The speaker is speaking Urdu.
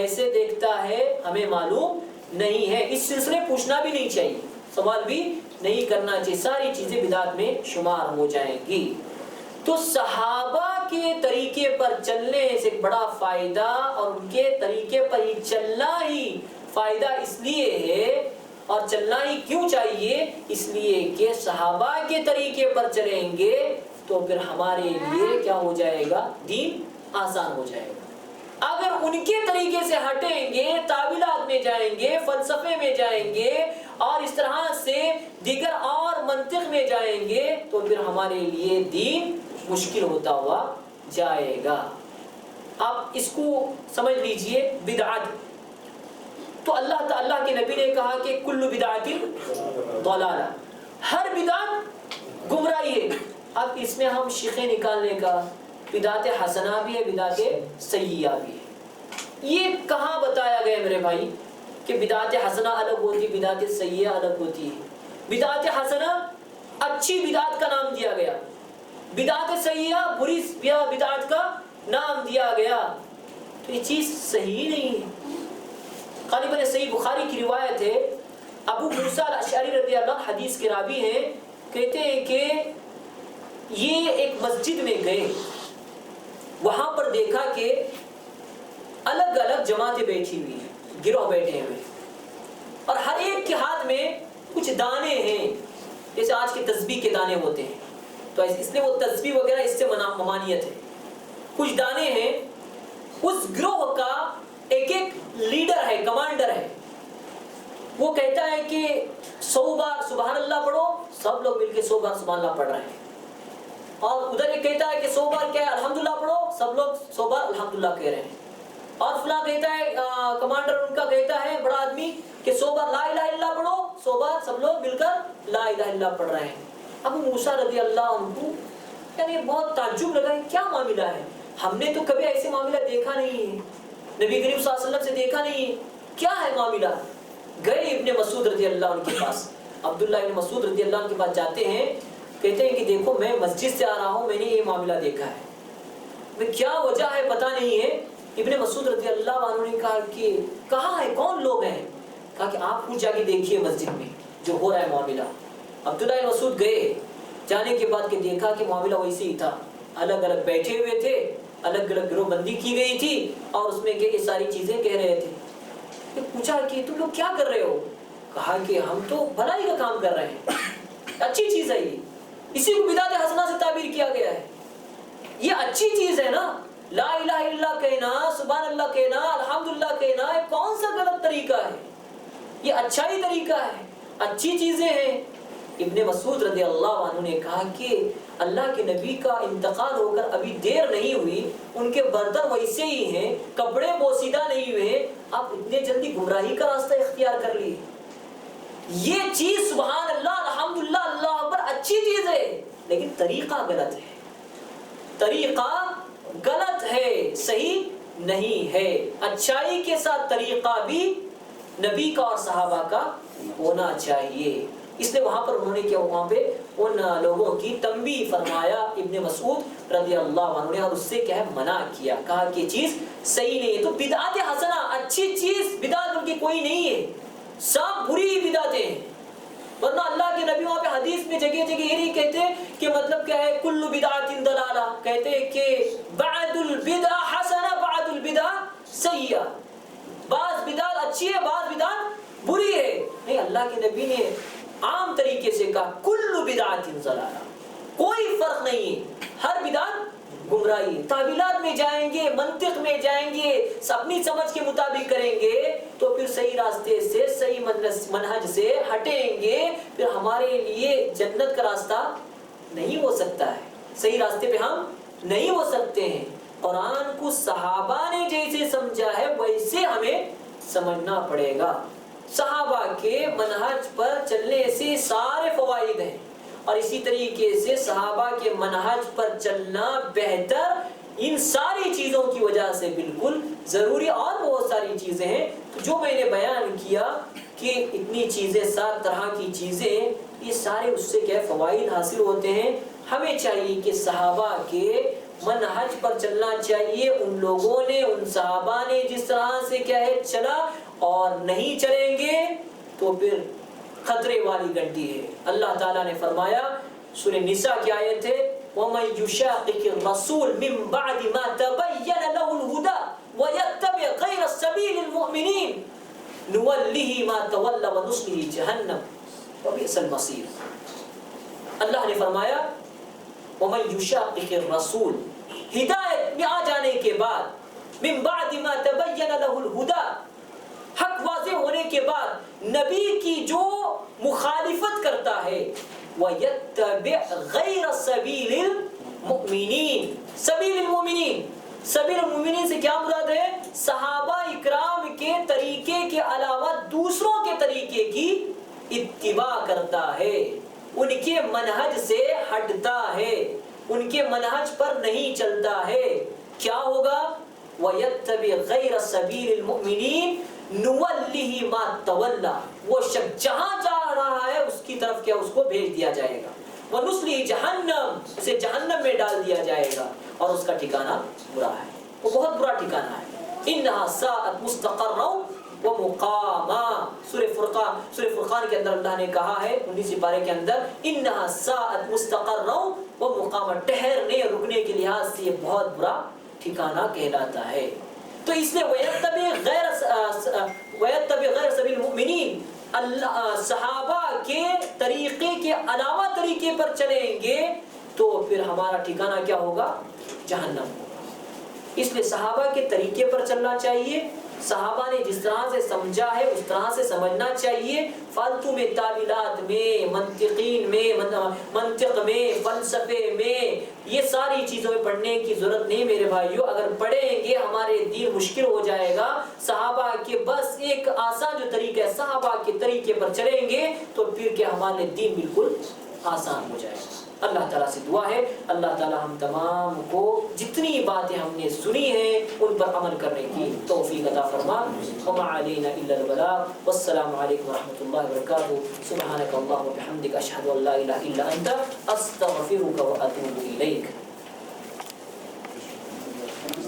کیسے دیکھتا ہے ہمیں معلوم نہیں ہے. اس سلسلے پوچھنا بھی نہیں چاہیے, سوال بھی نہیں کرنا چاہیے, ساری چیزیں بدعت میں شمار ہو جائیں گی. تو صحابہ کے طریقے پر چلنے سے بڑا فائدہ, اور ان کے طریقے پر ہی چلنا ہی فائدہ اس لیے ہے, اور چلنا ہی کیوں چاہیے, اس لیے کہ صحابہ کے طریقے پر چلیں گے تو پھر ہمارے لیے کیا ہو جائے گا, دین آسان ہو جائے گا. اگر ان کے طریقے سے ہٹیں گے, تعویلات میں جائیں گے, فلسفے میں جائیں گے, اور اس طرح سے دیگر اور منطق میں جائیں گے, تو پھر ہمارے لیے دین مشکل ہوتا ہوا جائے گا. آپ اس کو سمجھ لیجئے. بدعت تو اللہ تعالیٰ کے نبی نے کہا کہ کل بدعت ضلالہ, ہر بدعت گمراہی ہے. اب اس میں ہم شیخیں نکالنے کا, بدعت حسنہ بھی ہے, بدعت سیئہ بھی ہے. یہ کہاں بتایا گیا میرے بھائی کہ بدعت حسنہ الگ ہوتی, بدعت سیئہ الگ ہوتی ہے؟ بدعت حسنہ اچھی بدعت کا نام دیا گیا, بدعت سیئہ بری بدعت کا نام دیا گیا. تو یہ چیز صحیح نہیں ہے. غالباً صحیح بخاری کی روایت ہے, ابو موسیٰ الاشعری رضی اللہ عنہ حدیث کے راوی ہیں, کہتے ہیں کہ یہ ایک مسجد میں گئے, وہاں پر دیکھا کہ الگ الگ جماعتیں بیٹھی ہوئی ہیں, گروہ بیٹھے ہوئے, اور ہر ایک کے ہاتھ میں کچھ دانے ہیں, جیسے آج کے تسبیح کے دانے ہوتے ہیں, تو اس لیے وہ تسبیح وغیرہ اس سے ممانعت ہے. کچھ دانے ہیں. اس گروہ کا ایک لیڈر ہے, کمانڈر ہے, وہ کہتا ہے کہ 100 بار سبحان اللہ پڑھو, سب لوگ مل کے 100 بار سبحان اللہ پڑھ رہے ہیں. اور ادھر ایک کہتا ہے کہ 100 بار کیا ہے الحمدللہ پڑھو, سب لوگ 100 بار الحمدللہ کہہ رہے ہیں. اور فلاں کہتا ہے, کمانڈر ان کا کہتا ہے بڑا آدمی, کہ 100 بار لا الہ الا اللہ پڑھو, 100 بار سب لوگ مل کر لا الہ الا اللہ پڑھ رہے ہیں. ابو موسیٰ رضی اللہ عنہ کو یعنی بہت تعجب لگا, کیا معاملہ ہے, ہم نے تو کبھی ایسے معاملہ دیکھا نہیں ہے, نبی کریم صلی اللہ علیہ وسلم سے دیکھا نہیں ہے, کیا ہے معاملہ. گئے ابن مسعود رضی اللہ عنہ کے پاس, عبداللہ ابن مسعود رضی اللہ عنہ کے پاس جاتے ہیں, کہتے ہیں کہ دیکھو میں مسجد سے آ رہا ہوں, میں نے یہ معاملہ دیکھا ہے, میں کیا وجہ ہے پتہ نہیں ہے. ابن مسعود رضی اللہ عنہ نے کہا کہ کہاں ہے, کون لوگ ہیں؟ کہا کہ آپ خود جا کے دیکھیے مسجد میں جو ہو رہا ہے معاملہ. عبداللہ ابن مسعود گئے, جانے کے بعد کہ دیکھا کہ معاملہ ویسے ہی تھا, الگ الگ بیٹھے ہوئے تھے, الگ الگ گروہ بندی کی گئی تھی, اور اس میں کہ یہ ساری چیزیں کہہ رہے تھے. پوچھا کہ تم لوگ کیا کر رہے ہو؟ کہا کہ ہم تو بھلائی کا کام کر رہے ہیں, اچھی چیز ہے یہ, اسی کو بدعت حسنہ سے تعبیر کیا گیا ہے. یہ اچھی چیز ہے نا, لا الہ الا اللہ کہنا, سبحان اللہ کہنا, الحمدللہ کہنا, یہ کون سا غلط طریقہ ہے؟ یہ اچھا ہی طریقہ ہے, اچھی چیزیں ہیں. ابن مسعود رضی اللہ عنہ نے کہا کہ اللہ کے نبی کا انتقال ہو کر ابھی دیر نہیں ہوئی, ان کے برتن ویسے ہی ہیں, کپڑے بوسیدہ نہیں ہوئے, آپ اتنے جلدی گمراہی کا راستہ اختیار کر لیے. یہ چیز سبحان اللہ, الحمدللہ, اللہ اکبر اچھی چیز ہے, لیکن طریقہ غلط ہے, طریقہ غلط ہے, صحیح نہیں ہے. اچھائی کے ساتھ طریقہ بھی نبی کا اور صحابہ کا ہونا چاہیے. اس لیے وہاں پر انہوں نے کیا, وہاں پہ ان لوگوں کی تنبیہ فرمایا ابن مسعود رضی اللہ عنہ نے, اور اس سے کیا ہے منع کیا, کہا کہ چیز صحیح نہیں ہے. تو بدعت حسنہ اچھی چیز, بدعت ان کی کوئی نہیں ہے, سب بری بدعتیں ہیں. ورنہ اللہ کے نبی وہاں پہ حدیث میں جگہ جگہ یہ نہیں کہتے کہ مطلب کیا ہے کل بدعت ضلالہ, کہتے ہیں کہ بعد البدع حسنہ بعد البدع سیئہ, بعض بدعت اچھی ہے بعض بدعت بری ہے. نہیں, اللہ کے نبی نے عام طریقے سے کہا کل بدعت ضلالہ, کوئی فرق نہیں ہے, ہر بدعت گمراہی. تعویلات میں جائیں گے, منطق میں جائیں گے, اپنی سمجھ کے مطابق کریں گے, تو پھر صحیح راستے سے, صحیح منہج سے ہٹیں گے, پھر ہمارے لیے جنت کا راستہ نہیں ہو سکتا ہے, صحیح راستے پہ ہم نہیں ہو سکتے ہیں. قرآن کو صحابہ نے جیسے سمجھا ہے ویسے ہمیں سمجھنا پڑے گا. صحابہ کے منہج پر چلنے سے سارے فوائد ہیں, اور اسی طریقے سے صحابہ کے منہج پر چلنا بہتر ان ساری چیزوں کی وجہ سے بالکل ضروری. اور بہت ساری چیزیں ہیں جو میں نے بیان کیا کہ اتنی چیزیں, 7 طرح کی چیزیں, یہ سارے اس سے کیا فوائد حاصل ہوتے ہیں. ہمیں چاہیے کہ صحابہ کے منہج پر چلنا چاہیے ان لوگوں نے، ان صحابہ نے جس طرح سے کیا ہے چلا، اور نہیں چلیں گے تو پھر خطرے والی گھنٹی ہے۔ اللہ تعالیٰ نے فرمایا سورہ نساء کی آیت ہے وَمَن يُشَاقِقِ الرَّسُولَ مِن بَعْدِ مَا تَبَيَّنَ لَهُ الْهُدَى وَيَتَّبِعْ غَيْرَ سَبِيلِ الْمُؤْمِنِينَ نُوَلِّهِ مَا تَوَلَّى وَنُصْلِهِ جَهَنَّمَ وَبِئْسَ الْمَصِيرُ۔ اللہ نے فرمایا وَمَن يُشَاقِقِ الرَّسُولَ، ہدایت میں آ جانے کے بعد، مِن بَعْدِ مَا تَبَيَّنَ لَهُ الْهُدَى، حق واضح ہونے کے بعد نبی کی جو مخالفت کرتا ہے، وَيَتَّبِعْ غَيْرَ سَبِيلِ الْمُؤْمِنِينَ، سبیل المؤمنین، سبیل المؤمنین سے کیا مراد ہے؟ صحابہ اکرام کے طریقے کے علاوہ دوسروں کے طریقے کی اتباع کرتا ہے، ان کے منہج سے ہٹتا ہے، ان کے منہج پر نہیں چلتا ہے، کیا ہوگا؟ وَيَتَّبِعْ غَيْرَ سَبِيلِ الْمُؤْمِنِينَ نُوَلِّهِ مَا تَوَلَّى، وہ شخص جہاں جا رہا ہے اس کی طرف کیا اس کو بھیج دیا جائے گا، وَنُصْلِهِ جَهَنَّمَ، اسے جہنم میں ڈال دیا جائے گا، اور اس کا ٹھکانہ برا ہے، وہ بہت برا ٹھکانہ ہے۔ إِنَّهَا سَاءَتْ مُسْتَقَرًّا وَمُقَامًا، سورہ فرقان کے اندر اللہ نے کہا ہے 19 پارے کے اندر إِنَّهَا سَاءَتْ مُسْتَقَرًّا وَمُقَامًا، ٹھہرنے رکنے کے لحاظ سے یہ بہت برا ٹھکانہ کہلاتا ہے۔ تو اس لیے وَيَتَّبِعْ غَيْرَ سَبِيلِ الْمُؤْمِنِينَ، صحابہ کے طریقے کے علاوہ طریقے پر چلیں گے تو پھر ہمارا ٹھکانہ کیا ہوگا؟ جہنم ہوگا۔ اس لیے صحابہ کے طریقے پر چلنا چاہیے، صحابہ نے جس طرح سے سمجھا ہے اس طرح سے سمجھنا چاہیے، فالتو میں تعویلات میں، منطقین میں، منطق میں، فلسفے میں، یہ ساری چیزوں میں پڑھنے کی ضرورت نہیں میرے بھائیوں۔ اگر پڑھیں گے ہمارے دین مشکل ہو جائے گا۔ صحابہ کے بس ایک آسان جو طریقہ ہے صحابہ کے طریقے پر چلیں گے تو پھر کہ ہمارے دین بالکل آسان ہو جائے گا۔ اللہ تعالیٰ سے دعا ہے اللہ تعالیٰ ہم تمام کو جتنی باتیں ہم نے سنی ہیں ان پر عمل کرنے کی توفیق عطا فرما۔ وما علینا الا البلاغ، والسلام علیکم ورحمۃ اللہ وبرکاتہ۔ سبحانک اللہم وبحمدک، اشہد ان لا الہ الا انت، استغفرک واتوب الیک۔